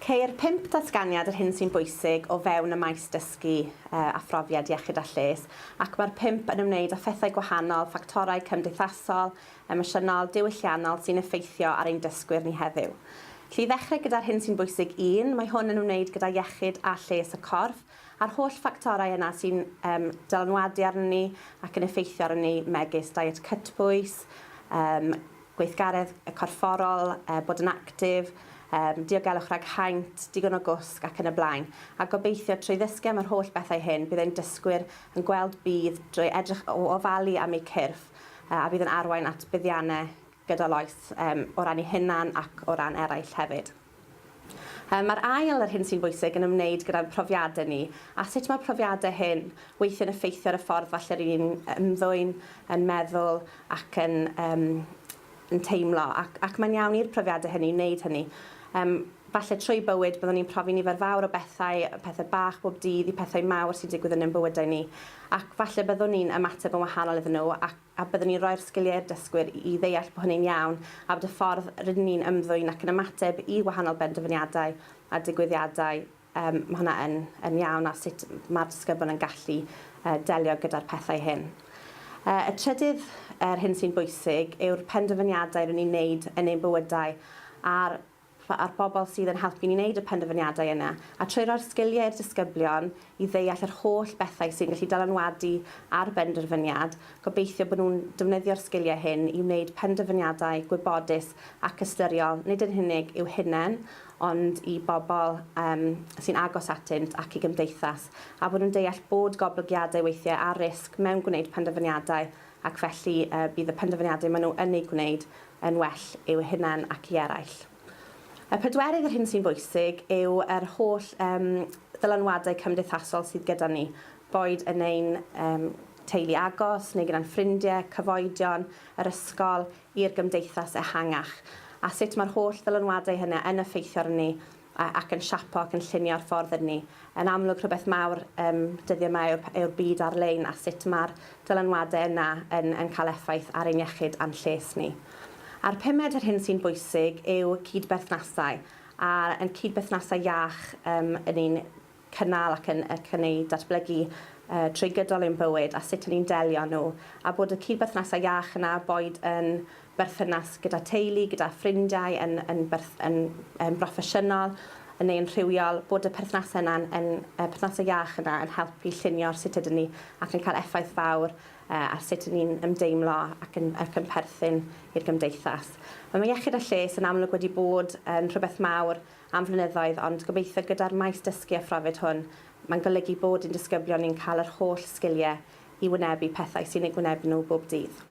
Ceir 5 datganiad yr hyn sy'n bwysig o fewn y maes dysgu a phrofiad iechyd a lles, ac mae'r 5 yn ymwneud â phethau gwahanol, ffactorau cymdeithasol, emosiynol, diwylliannol sy'n effeithio ar ein dysgwyr ni heddiw. Felly i ddechrau gyda'r hyn sy'n bwysig 1, mae hwn yn ymwneud gyda iechyd a lles y corff, a'r holl ffactorau yna sy'n dylanwadu arno ni ac yn effeithio arno ni megis diet cytbwys, gweithgaredd corfforol, bod yn actif, diogelwch rhag haint, digon o gwsg ac yn y blaen. A gobeithio trwy ddysgu am yr holl bethau hyn, bydd ein dysgwyr yn gweld bydd drwy edrych o ofalu am eu cyrff a bydd yn arwain at buddiannau gyda loes o ran eu hunan ac o ran eraill hefyd. Mae'r ail yr hyn sy'n bwysig yn ymwneud gyda'r profiadau ni, a sut mae'r profiadau hyn weithio'n effeithio ar y ffordd falle rydyn ymddwyn, yn meddwl ac yn teimlo. Ac mae'n iawn i'r profiadau hynny wneud hynny. Falle trwy bywyd byddwn ni'n profi nifer fawr o pethau bach bob dydd i pethau mawr sy'n digwydd yn ein bywydau ni. Ac falle byddwn ni'n ymateb yn wahanol iddyn nhw a byddwn ni'n rhoi'r sgiliau'r dysgwyr i ddeall bod hynny'n iawn a bod y ffordd rydyn ni'n ymddwyn ac yn ymateb i wahanol benderfyniadau a digwyddiadau mae hwnna yn iawn a sut mae'r disgyblion yn gallu delio gyda'r pethau hyn. Y trydydd hyn sy'n bwysig yw'r penderfyniadau rydyn ni'n wneud yn ein bywydau a'r bobl sydd yn helpu ni wneud y penderfyniadau yna. A trwy roi'r sgiliau'r disgyblion i ddeall yr holl bethau sy'n gallu dylanwadu ar benderfyniad, gobeithio bod nhw'n defnyddio'r sgiliau hyn i wneud penderfyniadau gwybodus ac ystyriol, nid yn unig i'w hunain, ond i bobl sy'n agos atynt ac i gymdeithas, a bod nhw'n deall bod goblygiadau weithiau a risg mewn gwneud penderfyniadau ac felly bydd y penderfyniadau maen nhw yn ei gwneud yn well i'w hunain ac i eraill. Y pedwerydd yr hyn sy'n bwysig yw yr holl ddylanwadau cymdeithasol sydd gyda ni, boed yn ein teulu agos neu gyda'n ffrindiau, cyfoedion, yr ysgol i'r gymdeithas ehangach. A sut mae'r holl ddylanwadau hynny yn effeithio ar ni ac yn siapo ac yn llunio'r ffordd yn ni. Yn amlwg rhywbeth mawr dyddiau yma yw'r byd ar-lein a sut mae'r dylanwadau yna yn cael effaith ar ein iechyd a'n lles ni. A'r 5 yr hyn sy'n bwysig yw cydberthnasau, a'n cydberthnasau iach yn ein cynnal ac yn ei datblygu trwy gydol ein bywyd a sut yn ni'n delio nhw. A bod y cydberthnasau iach yna boed yn berthynas gyda teulu, gyda ffrindiau, yn broffesiynol, neu yn rhywiol, bod y perthnasau iach yna yn helpu llunio'r sut ydyn ni ac yn cael effaith fawr a sut ydyn ni'n ymdeimlo ac yn perthyn i'r gymdeithas. Mae iechyd a lles yn amlwg wedi bod yn rhywbeth mawr am flynyddoedd, ond gobeithio gyda'r maes dysgu a phrofiad hwn, mae'n golygu bod ein disgyblion ni'n cael yr holl sgiliau i wynebu pethau sy'n eu gwynebu nhw bob dydd.